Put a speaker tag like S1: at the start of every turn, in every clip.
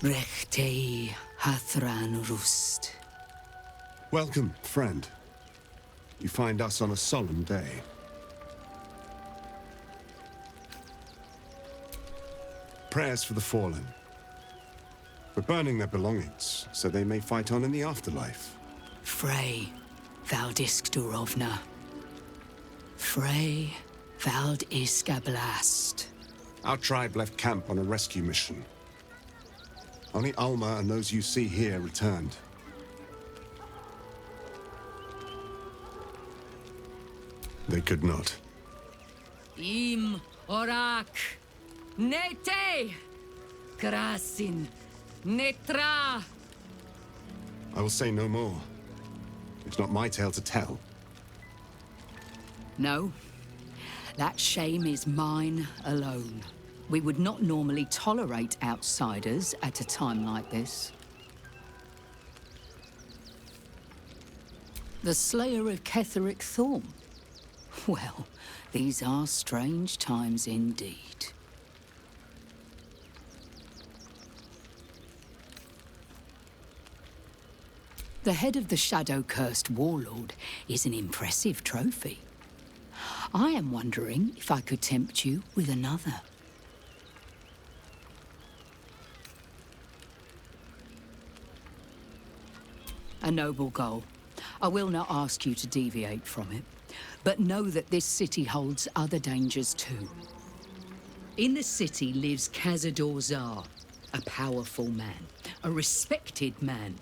S1: Rechtei Hathran Rust.
S2: Welcome, friend. You find us on a solemn day. Prayers for the fallen. We're burning their belongings, so they may fight on in the afterlife.
S1: Frey Valdisk Durovna. Frey Valdisk Ablast.
S2: Our tribe left camp on a rescue mission. Only Alma and those you see here returned. They could not.
S1: Im Orak. Nete. Krasin. Netra.
S2: I will say no more. It's not my tale to tell.
S1: No. That shame is mine alone. We would not normally tolerate outsiders at a time like this. The Slayer of Ketheric Thorn. Well, these are strange times indeed. The head of the shadow-cursed warlord is an impressive trophy. I am wondering if I could tempt you with another. A noble goal. I will not ask you to deviate from it, but know that this city holds other dangers too. In the city lives Cazador Szzar, a powerful man, a respected man.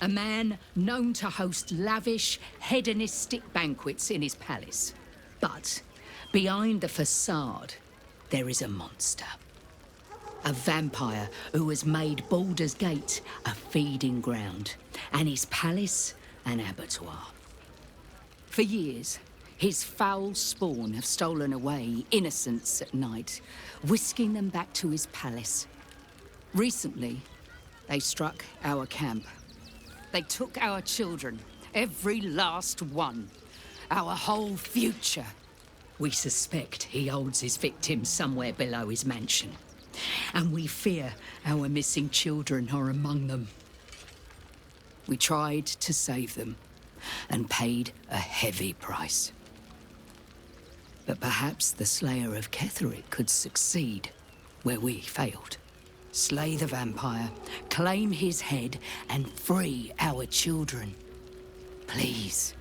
S1: A man known to host lavish, hedonistic banquets in his palace. But behind the facade, there is a monster. A vampire who has made Baldur's Gate a feeding ground, and his palace an abattoir. For years, his foul spawn have stolen away innocents at night, whisking them back to his palace. Recently, they struck our camp. They took our children, every last one, our whole future. We suspect he holds his victims somewhere below his mansion. And we fear our missing children are among them. We tried to save them and paid a heavy price. But perhaps the Slayer of Ketheric could succeed where we failed. Slay the vampire, claim his head, and free our children. Please.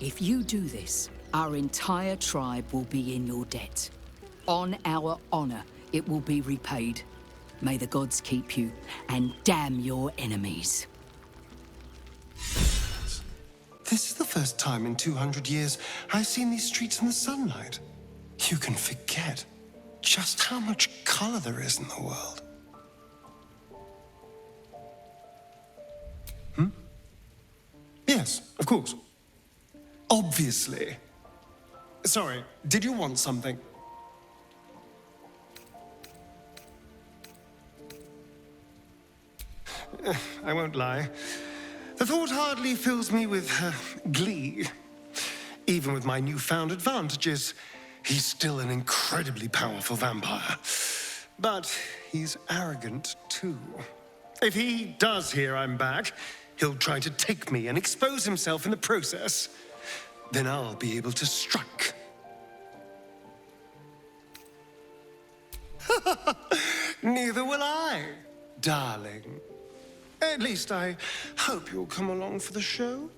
S1: If you do this, our entire tribe will be in your debt. On our honor, it will be repaid. May the gods keep you, and damn your enemies.
S3: This is the first time in 200 years I've seen these streets in the sunlight. You can forget just how much color there is in the world. Yes, of course. Obviously. Sorry, did you want something? I won't lie. The thought hardly fills me with glee. Even with my newfound advantages, he's still an incredibly powerful vampire. But he's arrogant, too. If he does hear I'm back, he'll try to take me and expose himself in the process. Then I'll be able to strike. Neither will I, darling. At least I hope you'll come along for the show.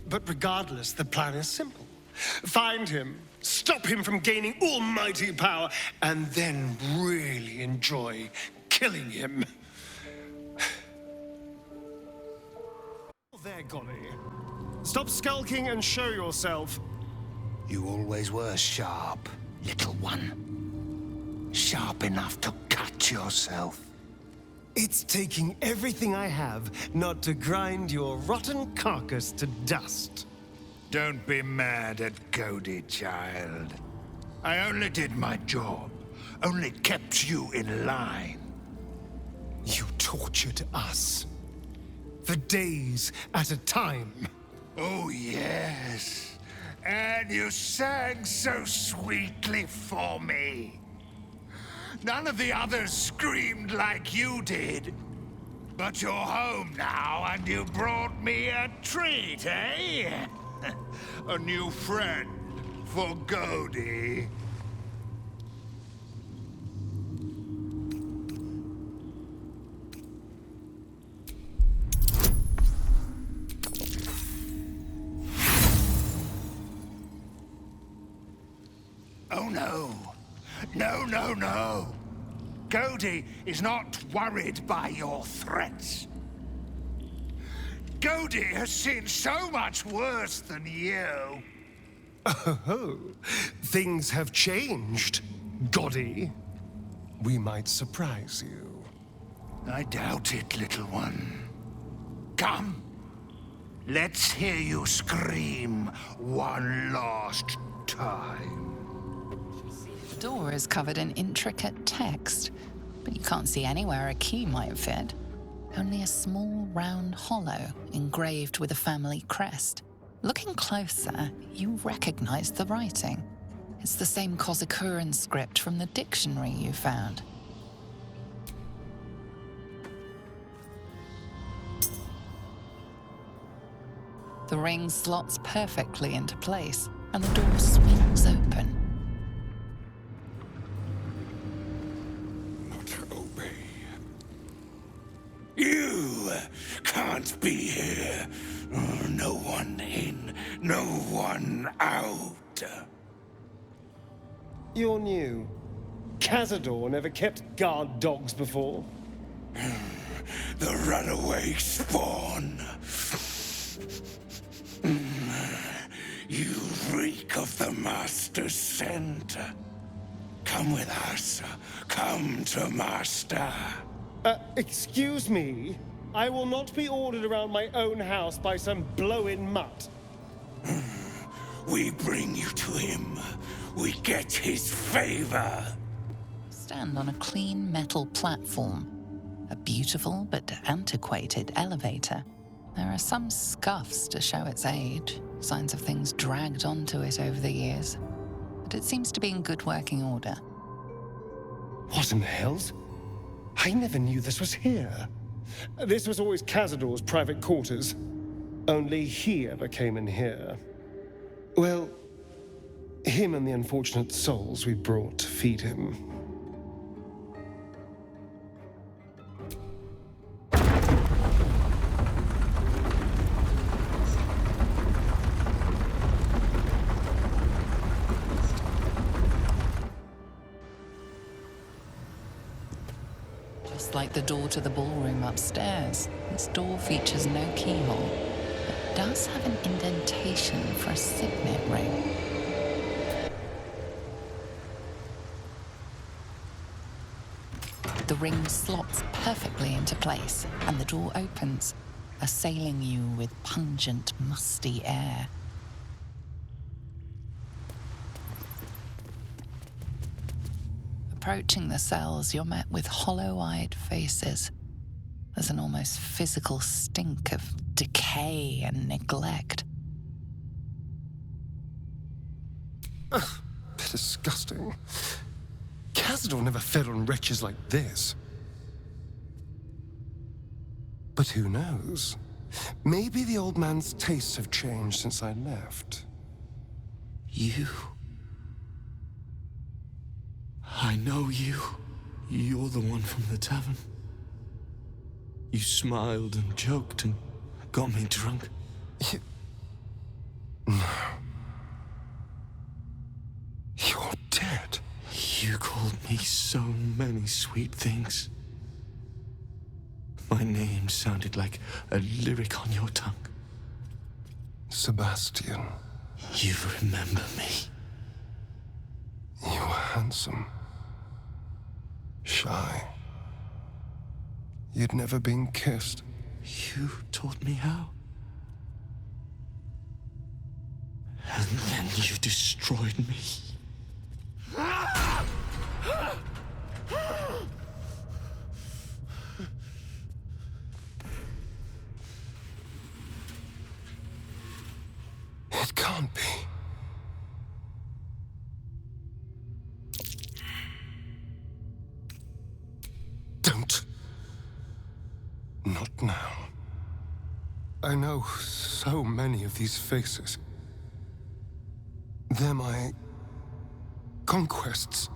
S3: But regardless, the plan is simple. Find him, stop him from gaining almighty power, and then really enjoy killing him. There, Golly. Stop skulking and show yourself.
S4: You always were sharp, little one. Sharp enough to cut yourself.
S3: It's taking everything I have not to grind your rotten carcass to dust.
S4: Don't be mad at Cody, child. I only did my job. Only kept you in line.
S3: You tortured us. For days at a time.
S4: Oh, yes. And you sang so sweetly for me. None of the others screamed like you did. But you're home now, and you brought me a treat, eh? A new friend for Godi. Oh no. No, no, no. Godi is not worried by your threats. Godi has seen so much worse than you.
S3: Oh, things have changed, Godi. We might surprise you.
S4: I doubt it, little one. Come. Let's hear you scream one last time.
S5: The door is covered in intricate text, but you can't see anywhere a key might fit. Only a small round hollow engraved with a family crest. Looking closer, you recognize the writing. It's the same Kozakuran script from the dictionary you found. The ring slots perfectly into place, and the door swings open.
S4: You can't be here. No one in, no one out.
S3: You're new. Cazador never kept guard dogs before.
S4: The runaway spawn. You reek of the Master's scent. Come with us. Come to Master.
S3: Excuse me? I will not be ordered around my own house by some blow-in mutt.
S4: We bring you to him. We get his favor.
S5: Stand on a clean metal platform. A beautiful but antiquated elevator. There are some scuffs to show its age, signs of things dragged onto it over the years. But it seems to be in good working order.
S3: What in the hells? I never knew this was here. This was always Cazador's private quarters. Only he ever came in here. Well, him and the unfortunate souls we brought to feed him.
S5: Just like the door to the ballroom upstairs, this door features no keyhole, but does have an indentation for a signet ring. The ring slots perfectly into place, and the door opens, assailing you with pungent, musty air. Approaching the cells, you're met with hollow-eyed faces. There's an almost physical stink of decay and neglect.
S3: Ugh, disgusting. Cazador never fed on wretches like this. But who knows? Maybe the old man's tastes have changed since I left.
S6: You. I know you. You're the one from the tavern. You smiled and joked and got me drunk.
S3: No. You're dead.
S6: You called me so many sweet things. My name sounded like a lyric on your tongue.
S3: Sebastian.
S6: You remember me.
S3: You were handsome. Shy. You'd never been kissed.
S6: You taught me how. And then you destroyed me.
S3: It can't be. I know so many of these faces. They're my conquests.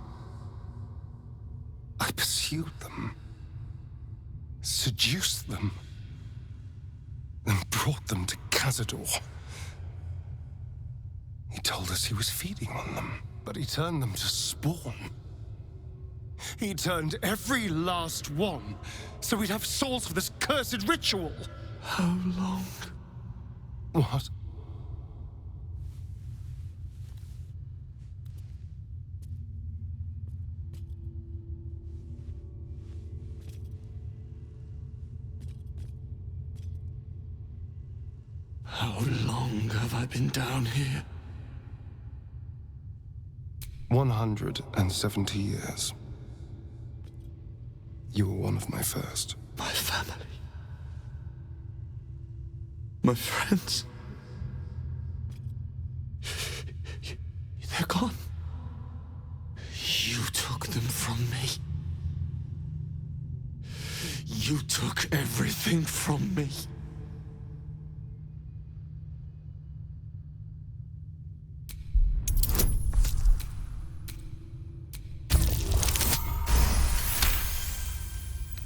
S3: I pursued them, seduced them, and brought them to Cazador. He told us he was feeding on them, but he turned them to spawn. He turned every last one, so we'd have souls for this cursed ritual.
S6: How long?
S3: What?
S6: How long have I been down here?
S3: 170 years. You were one of my first.
S6: My family. My friends. They're gone. You took them from me. You took everything from me.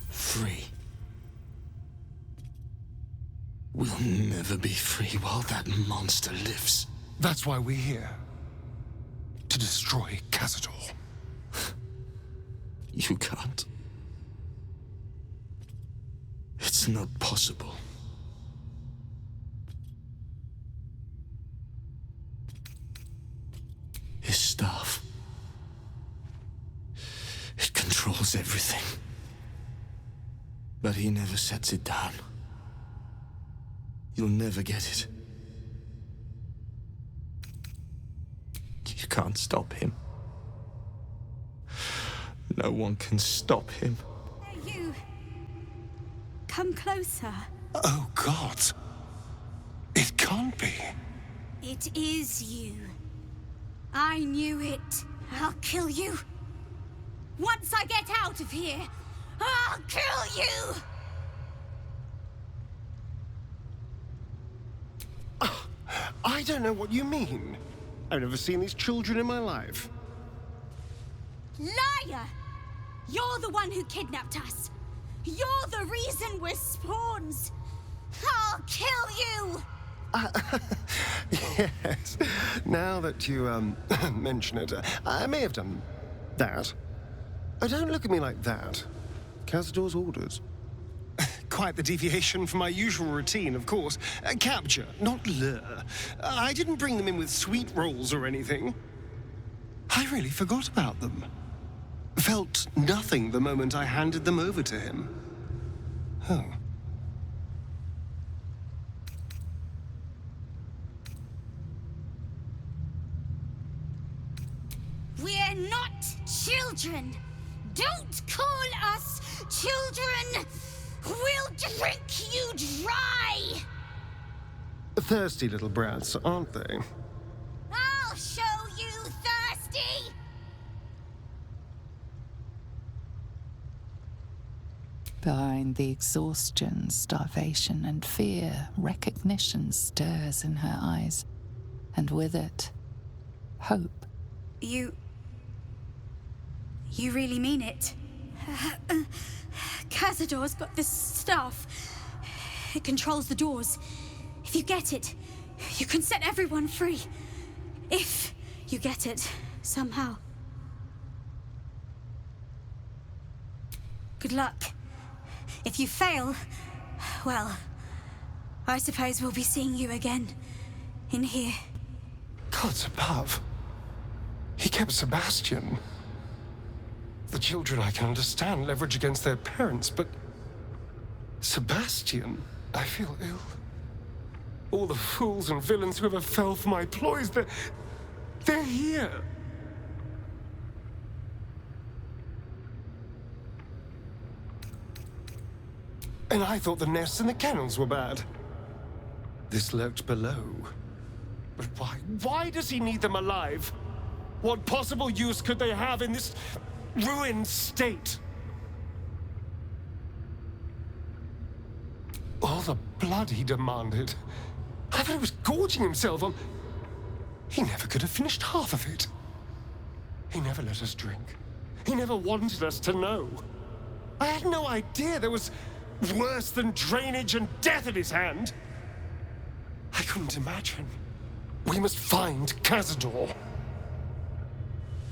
S6: Free. We'll never be free while that monster lives.
S3: That's why we're here. To destroy Cazador.
S6: You can't. It's not possible. His staff. It controls everything. But he never sets it down. You'll never get it. You can't stop him. No one can stop him.
S7: Hey, you. Come closer.
S3: Oh, God. It can't be.
S7: It is you. I knew it. I'll kill you. Once I get out of here, I'll kill you!
S3: I don't know what you mean. I've never seen these children in my life.
S7: Liar! You're the one who kidnapped us. You're the reason we're spawns. I'll kill you!
S3: Yes. Now that you, mention it, I may have done that. Oh, don't look at me like that. Cazador's orders. Quite the deviation from my usual routine, of course. Capture, not lure. I didn't bring them in with sweet rolls or anything. I really forgot about them. Felt nothing the moment I handed them over to him. Oh.
S7: We're not children. Don't call us children. We'll drink you dry.
S3: Thirsty little brats, aren't they?
S7: I'll show you thirsty.
S5: Behind the exhaustion, starvation, and fear, recognition stirs in her eyes, and with it, hope.
S7: You really mean it? Cazador's got this stuff. It controls the doors. If you get it, you can set everyone free. If you get it, somehow. Good luck. If you fail, well, I suppose we'll be seeing you again. In here.
S3: Gods above. He kept Sebastian. The children I can understand leverage against their parents, but Sebastian, I feel ill. All the fools and villains who ever fell for my ploys, they're here. And I thought the nests and the kennels were bad. This lurked below. But why? Why does he need them alive? What possible use could they have in this ruined state? Oh. all the blood he demanded. I thought he was gorging himself on... He never could have finished half of it. He never let us drink. He never wanted us to know. I had no idea there was worse than drainage and death in his hand. I couldn't imagine. We must find Cazador.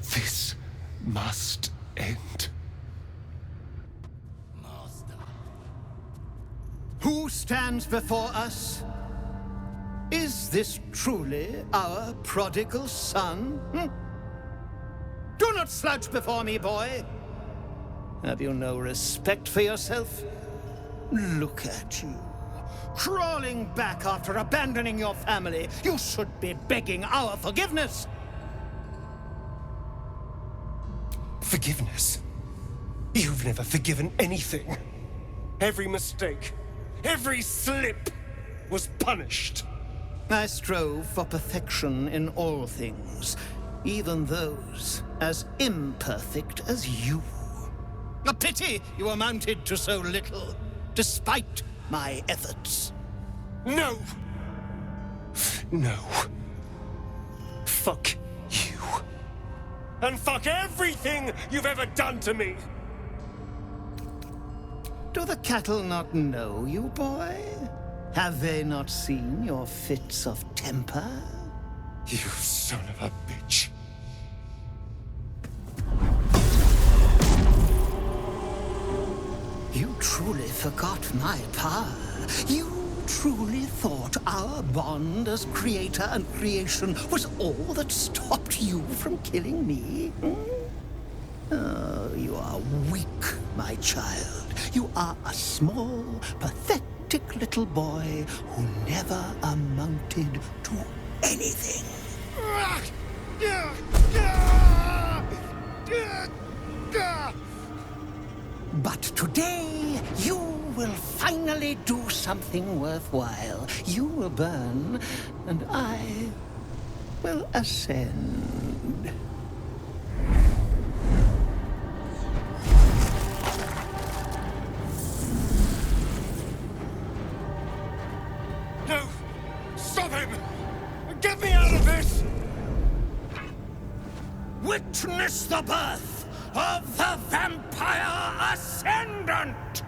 S3: This must end.
S8: Who stands before us? Is this truly our prodigal son? Do not slouch before me, boy. Have you no respect for yourself? Look at you, crawling back after abandoning your family. You should be begging our forgiveness.
S3: Forgiveness? You've never forgiven anything. Every mistake, every slip was punished.
S8: I strove for perfection in all things, even those as imperfect as you. A pity you amounted to so little, despite my efforts.
S3: No! No. Fuck you. And fuck everything you've ever done to me!
S8: Do the cattle not know you, boy? Have they not seen your fits of temper?
S3: You son of a bitch.
S8: You truly forgot my power. You truly thought our bond as creator and creation was all that stopped you from killing me? Oh, you are weak, my child. You are a small, pathetic little boy who never amounted to anything. But today, you will finally do something worthwhile. You will burn, and I will ascend.
S3: No! Stop him! Get me out of this!
S8: Witness the birth of the Vampire Ascendant!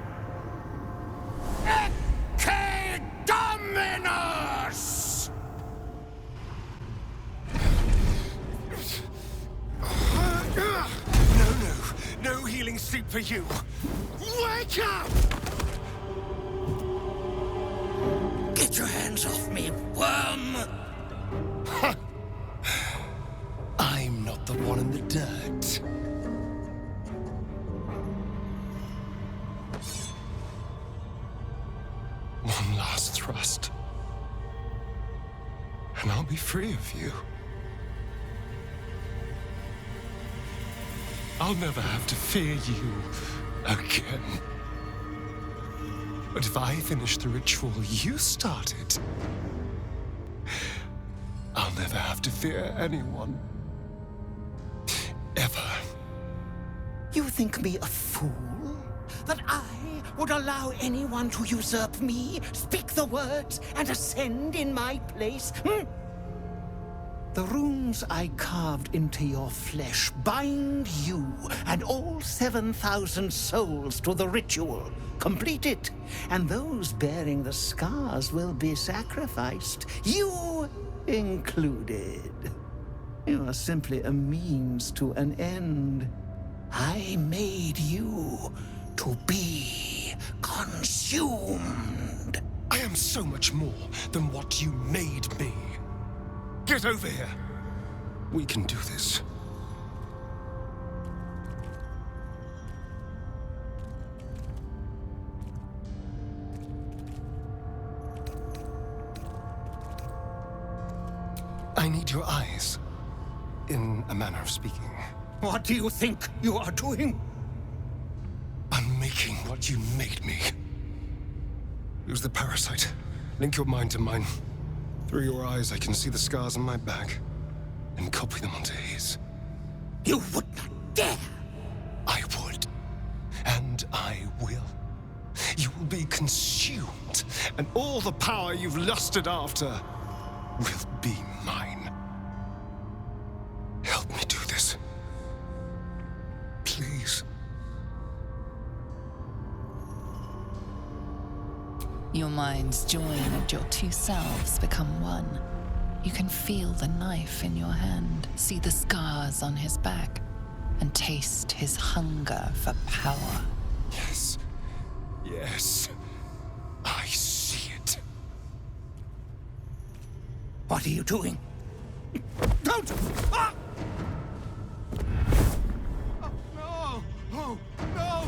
S8: Ecce Dominus!
S3: No healing sleep for you! Wake up!
S8: Get your hands off me, worm!
S3: I'm not the one in the dirt. One last thrust. And I'll be free of you. I'll never have to fear you again. But if I finish the ritual you started, I'll never have to fear anyone. Ever.
S8: You think me a fool? That I would allow anyone to usurp me, speak the words, and ascend in my place? The runes I carved into your flesh bind you and all 7,000 souls to the ritual. Complete it, and those bearing the scars will be sacrificed, you included. You are simply a means to an end. I made you to be consumed.
S3: I am so much more than what you made me. Get over here. We can do this. I need your eyes, in a manner of speaking.
S8: What do you think you are doing?
S3: I'm making what you made me. Use the parasite. Link your mind to mine. Through your eyes, I can see the scars on my back, and copy them onto his.
S8: You would not dare!
S3: I would. And I will. You will be consumed, and all the power you've lusted after will be mine. Help me do this. Please.
S5: Your minds join and your two selves become one. You can feel the knife in your hand, see the scars on his back, and taste his hunger for power.
S3: Yes. Yes. I see it.
S8: What are you doing? Don't! Ah!
S3: Oh, no! Oh, no!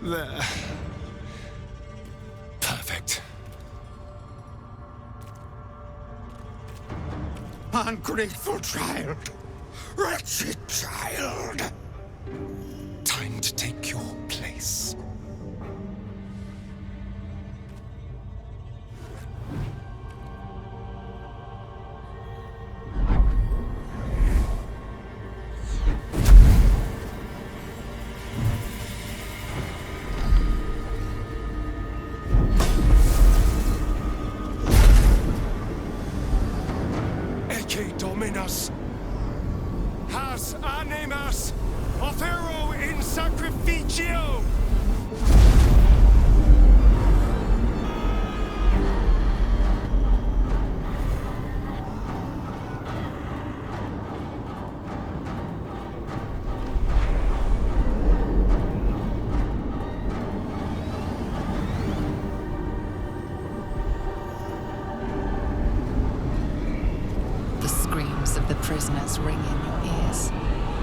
S3: There. Perfect.
S8: Ungrateful child! Wretched child!
S3: Time to take your place. Dominus, has animas, offero in sacrificio.
S5: Of the prisoners ring in your ears.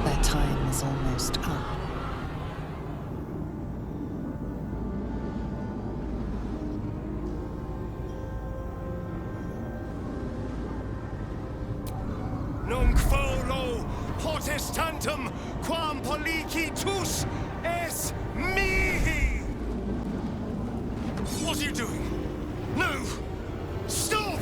S5: Their time is almost up.
S3: Nunc volo potestantem quam policitus es mihi. What are you doing? No! Stop!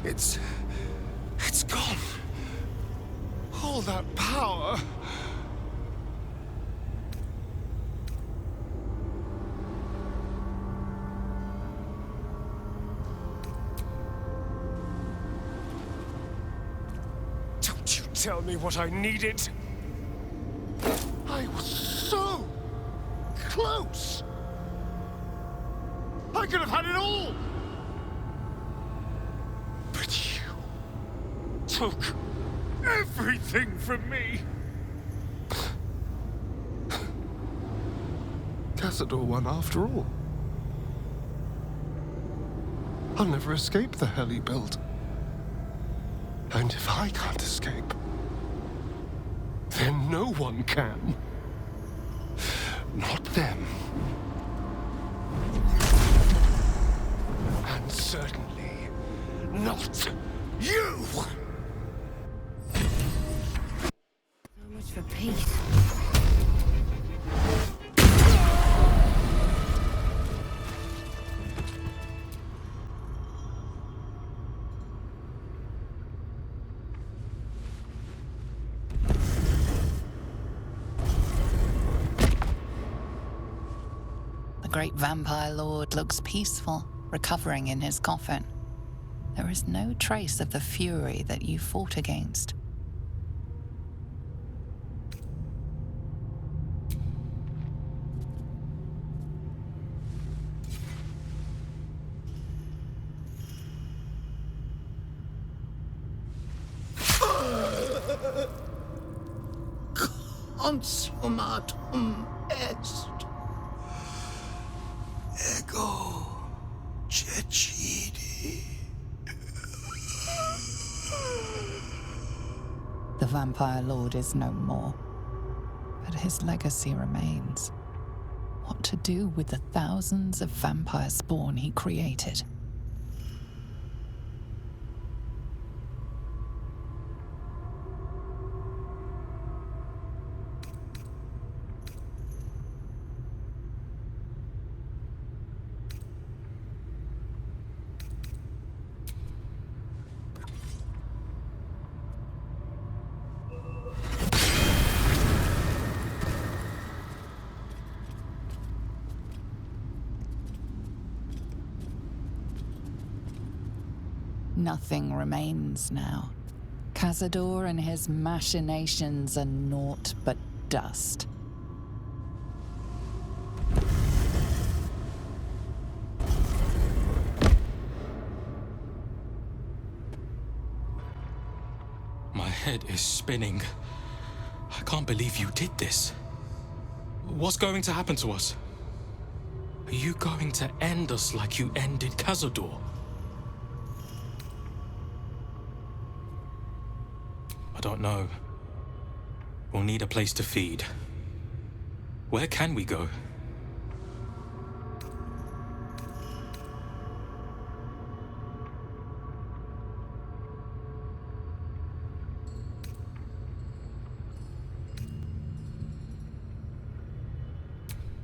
S3: It's gone. All that power. Don't you tell me what I needed. I was so close. I could have had it all. Took everything from me. Cazador won after all. I'll never escape the hell he built. And if I can't escape, then no one can. Not them. And certainly not you!
S7: For peace.
S5: The great vampire lord looks peaceful, recovering in his coffin. There is no trace of the fury that you fought against.
S8: consummatum est. Ego cecidi.
S5: The Vampire Lord is no more, but his legacy remains. What to do with the thousands of vampire spawn he created? Nothing remains now. Cazador and his machinations are naught but dust.
S6: My head is spinning. I can't believe you did this. What's going to happen to us? Are you going to end us like you ended Cazador? I don't know. We'll need a place to feed. Where can we go?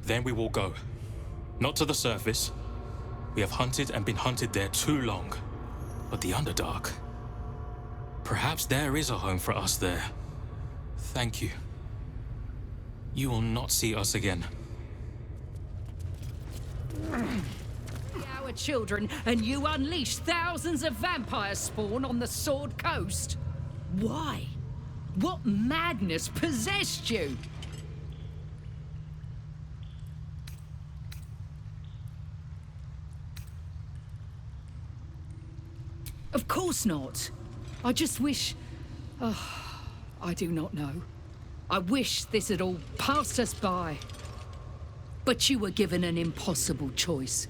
S6: Then we will go. Not to the surface. We have hunted and been hunted there too long. But the Underdark... perhaps there is a home for us there. Thank you. You will not see us again.
S1: Our children, and you unleash thousands of vampire spawn on the Sword Coast. Why? What madness possessed you? Of course not. I just wish... Oh, I do not know. I wish this had all passed us by. But you were given an impossible choice.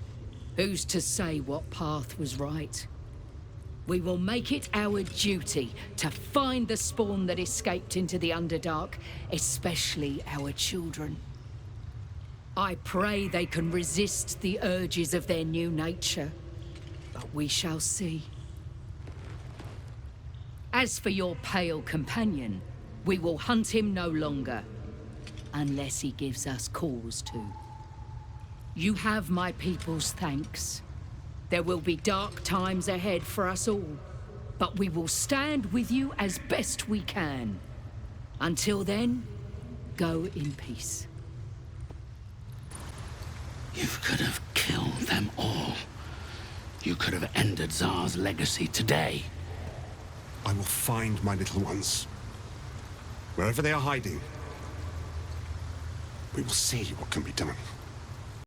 S1: Who's to say what path was right? We will make it our duty to find the spawn that escaped into the Underdark, especially our children. I pray they can resist the urges of their new nature, but we shall see. As for your pale companion, we will hunt him no longer, unless he gives us cause to. You have my people's thanks. There will be dark times ahead for us all, but we will stand with you as best we can. Until then, go in peace.
S9: You could have killed them all. You could have ended Szzar's legacy today.
S2: I will find my little ones. Wherever they are hiding, we will see what can be done.